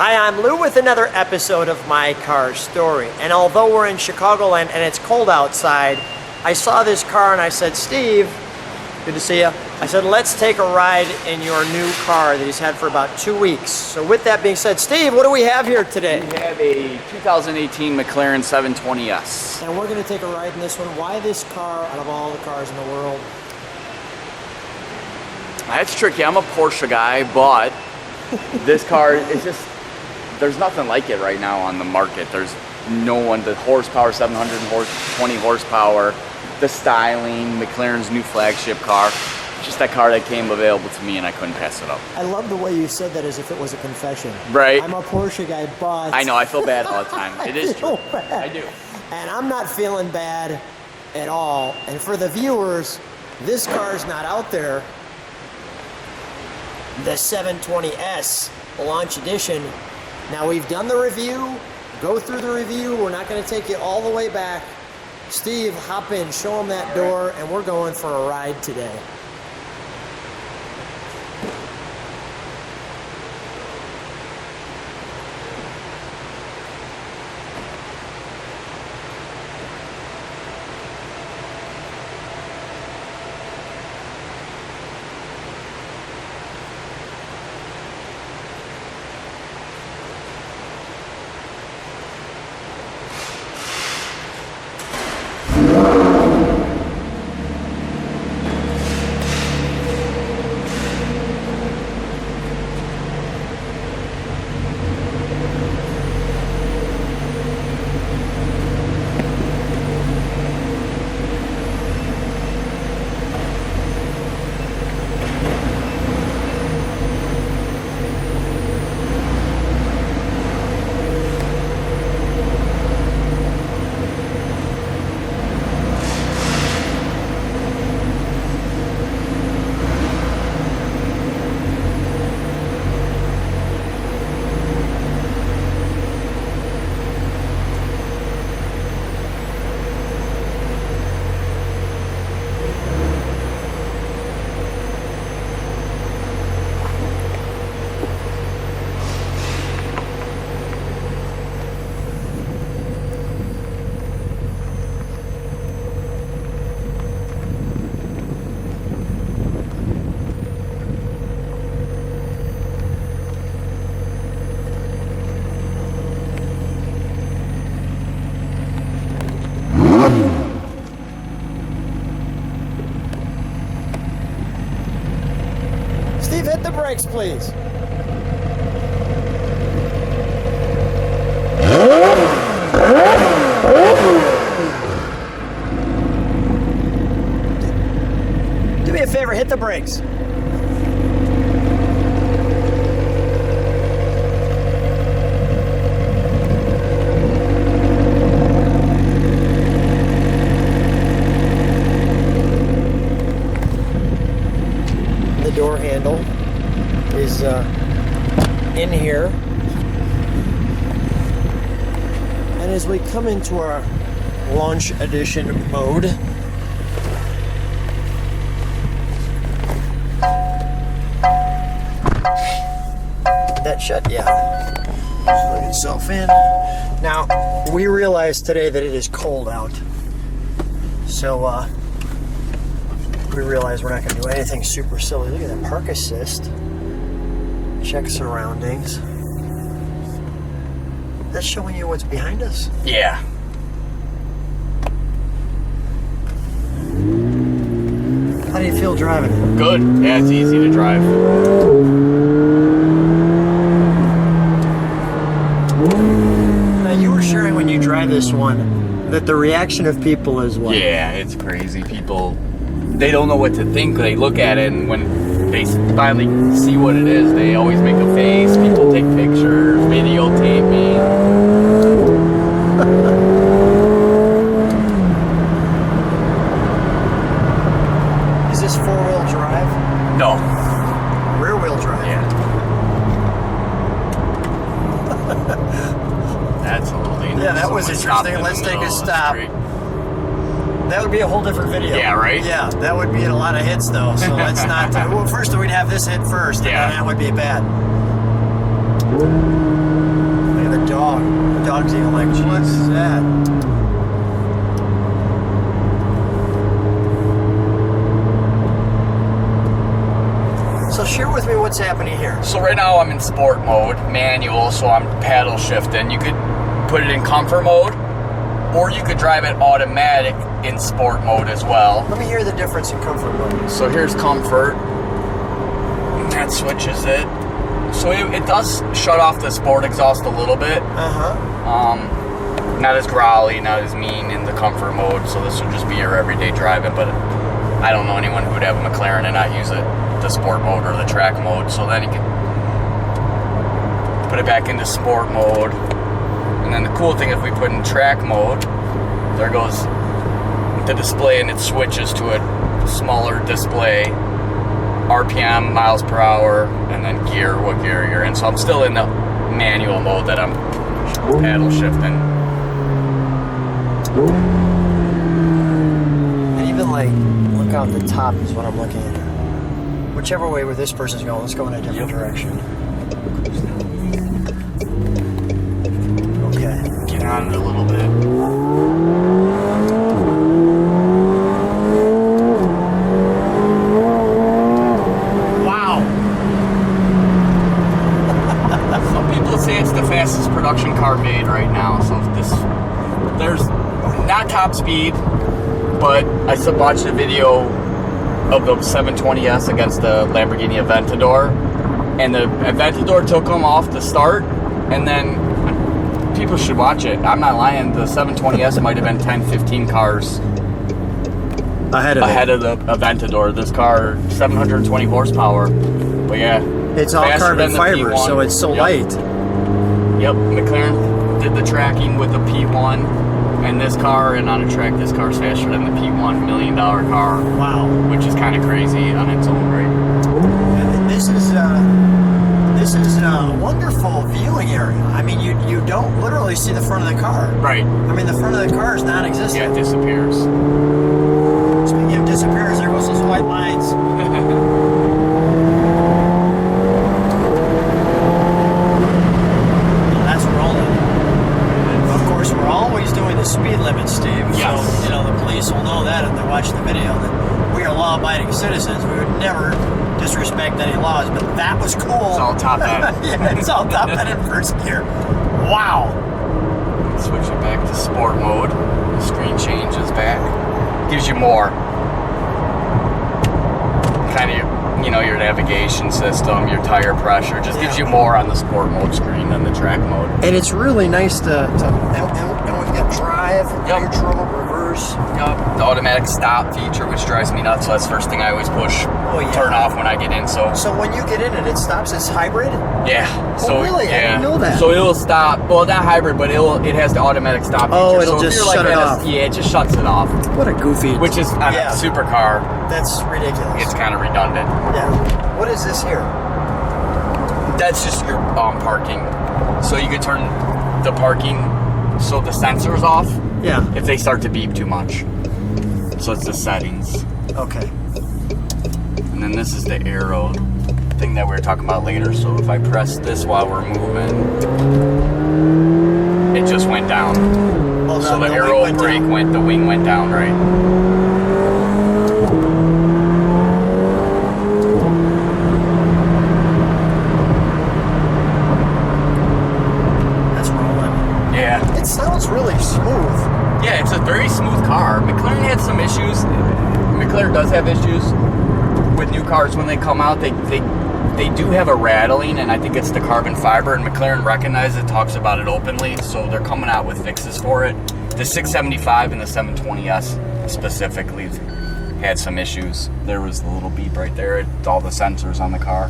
Hi, I'm Lou with another episode of My Car Story. And although we're in Chicagoland and it's cold outside, I saw this car and I said, Steve, good to see you. I said, let's take a ride in your new car that he's had for about 2 weeks. So with that being said, Steve, what do we have here today? We have a 2018 McLaren 720S. And we're going to take a ride in this one. Why this car out of all the cars in the world? That's tricky. I'm a Porsche guy, but this car is just, there's nothing like it right now on the market. There's no one, the horsepower, 720 horsepower, the styling, McLaren's new flagship car. Just that car that came available to me and I couldn't pass it up. I love the way you said that as if it was a confession. Right. I'm a Porsche guy, but... I know, I feel bad all the time. It is true. Bad. I do. And I'm not feeling bad at all. And for the viewers, this car's not out there. The 720S Launch Edition. Now we've done the review. Go through the review. We're not going to take you all the way back. Steve, hop in, show him that door, and we're going for a ride today. Steve, hit the brakes, please. Do me a favor, hit the brakes. The door handle is in here, and as we come into our launch edition mode, that shut, yeah, just let itself in. Now we realize today that it is cold out, so we realize we're not going to do anything super silly. Look at that park assist. Check surroundings. That's showing you what's behind us. Yeah. How do you feel driving it? Good. Yeah, it's easy to drive. Now you were sharing when you drive this one that the reaction of people is what? Yeah, it's crazy. People, they don't know what to think. They look at it, and when they finally see what it is, they always make a face. People take pictures, videotape me. Is this four-wheel drive? No. Rear-wheel drive? Yeah. That's a little dangerous. Yeah, that was Someone interesting. Let's take a stop. That would be a whole different video. Yeah, right? Yeah, that would be a lot of hits, though, so let's not... Well, first we'd have this hit first, and then that would be bad. dog. The dog's even like, what is that? So share with me what's happening here. So right now I'm in sport mode, manual, so I'm paddle shifting. You could put it in comfort mode, or you could drive it automatic in sport mode as well. Let me hear the difference in comfort mode. So here's comfort, and that switches it. So it does shut off the sport exhaust a little bit. Not as growly, not as mean in the comfort mode, so this would just be your everyday driving, but I don't know anyone who would have a McLaren and not use it, the sport mode or the track mode. So then you can put it back into sport mode. And then the cool thing, if we put in track mode, there goes the display and it switches to a smaller display, RPM, miles per hour, and then gear, what gear you're in. So I'm still in the manual mode that I'm paddle shifting. And even like, look out the top is what I'm looking at. Whichever way where this person's going, let's go in a different direction. Okay. Get on it a little bit. Wow. Some people say it's the fastest production car made right now. So there's not top speed, but I watched a video of the 720S against the Lamborghini Aventador, and the Aventador took them off the start, and then people should watch it. I'm not lying, the 720S might have been 10-15 cars ahead of the Aventador. This car, 720 horsepower, but yeah, it's all carbon fiber, so it's so light. Yep, McLaren did the tracking with the P1 and this car, and on a track, this car's faster than the P1 $1 million car. Wow. Which is kind of crazy on its own right. And this is a wonderful viewing area. I mean, you don't literally see the front of the car. Right. I mean, the front of the car is non-existent. Yeah, it disappears. Speaking of disappears, there goes those white lines. That's rolling. Of course, we're always doing the speed limit, Steve. Yes. So, the police will know that if they watch the video, that we are law-abiding citizens. We would never disrespect any laws, but that was cool. It's all top-headed. Yeah, it's all top-headed first gear. Wow. Switch it back to sport mode. The screen changes back. Gives you more. Kind of, your navigation system, your tire pressure. Just gives you more on the sport mode screen than the track mode. And it's really nice to and we've got drive, neutral, reverse. Yep. The automatic stop feature, which drives me nuts. So that's the first thing I always push, turn off when I get in. So when you get in it stops. It's hybrid? Yeah. So really? Yeah. I didn't know that. So it'll stop. Well, not hybrid, but it has the automatic stop feature. Oh, it'll just shut it off. Yeah, it just shuts it off. What a goofy. Which is on a supercar. That's ridiculous. It's kind of redundant. Yeah. What is this here? That's just your parking. So you could turn the parking so the sensor's off. Yeah. If they start to beep too much. So it's the settings. Okay. And then this is the arrow thing that we were talking about later. So if I press this while we're moving, it just went down. Well, so the arrow brake the wing went down, right? It sounds really smooth. Yeah, it's a very smooth car. McLaren had some issues. McLaren does have issues with new cars when they come out. They do have a rattling, and I think it's the carbon fiber, and McLaren recognizes it, talks about it openly, so they're coming out with fixes for it. The 675 and the 720S specifically had some issues. There was the little beep right there. It's all the sensors on the car.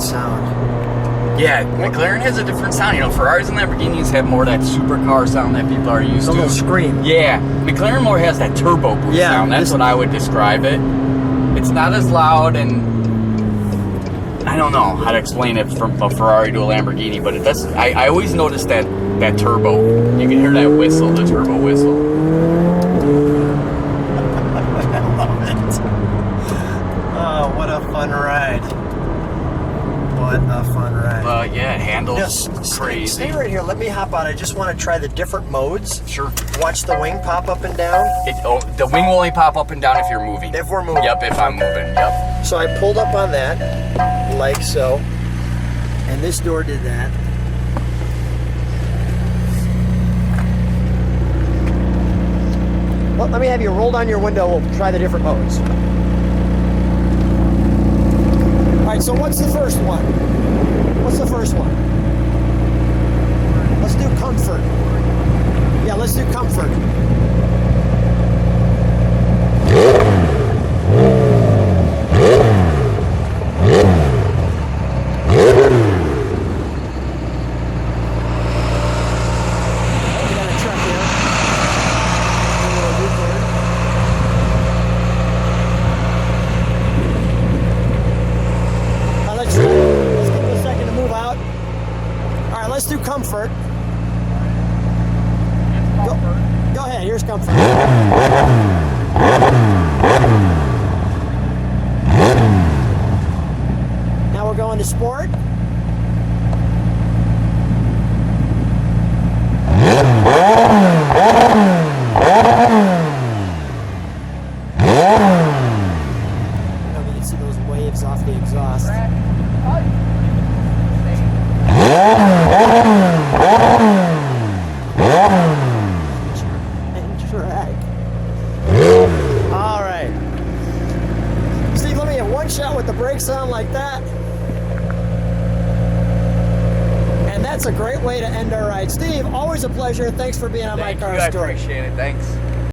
Sound. Yeah, McLaren has a different sound. Ferraris and Lamborghinis have more that supercar sound that people are used to. A little scream. Yeah, McLaren more has that turbo boost sound. That's what I would describe it. It's not as loud, and I don't know how to explain it from a Ferrari to a Lamborghini, but it does. I always notice that turbo. You can hear that whistle, the turbo whistle. What a fun ride. Yeah, it handles Yes, crazy. Stay right here. Let me hop out. I just want to try the different modes. Sure. Watch the wing pop up and down. The wing will only pop up and down if you're moving. If we're moving. Yep, if I'm moving. Yep. So I pulled up on that, like so, and this door did that. Well, let me have you roll down your window. We'll try the different modes. All right, so what's the first one? What's the first one? Let's do comfort. Yeah, let's do comfort. We got a truck here. A little U-turn. Let's give it a second to move out. All right, let's do comfort. Go ahead, here's comfort. Now we're going to sport. You can see those waves off the exhaust. Track. All right. Steve, let me have one shot with the brakes on like that. And that's a great way to end our ride. Steve, always a pleasure. Thanks for being on My Car Story. I appreciate it. Thanks.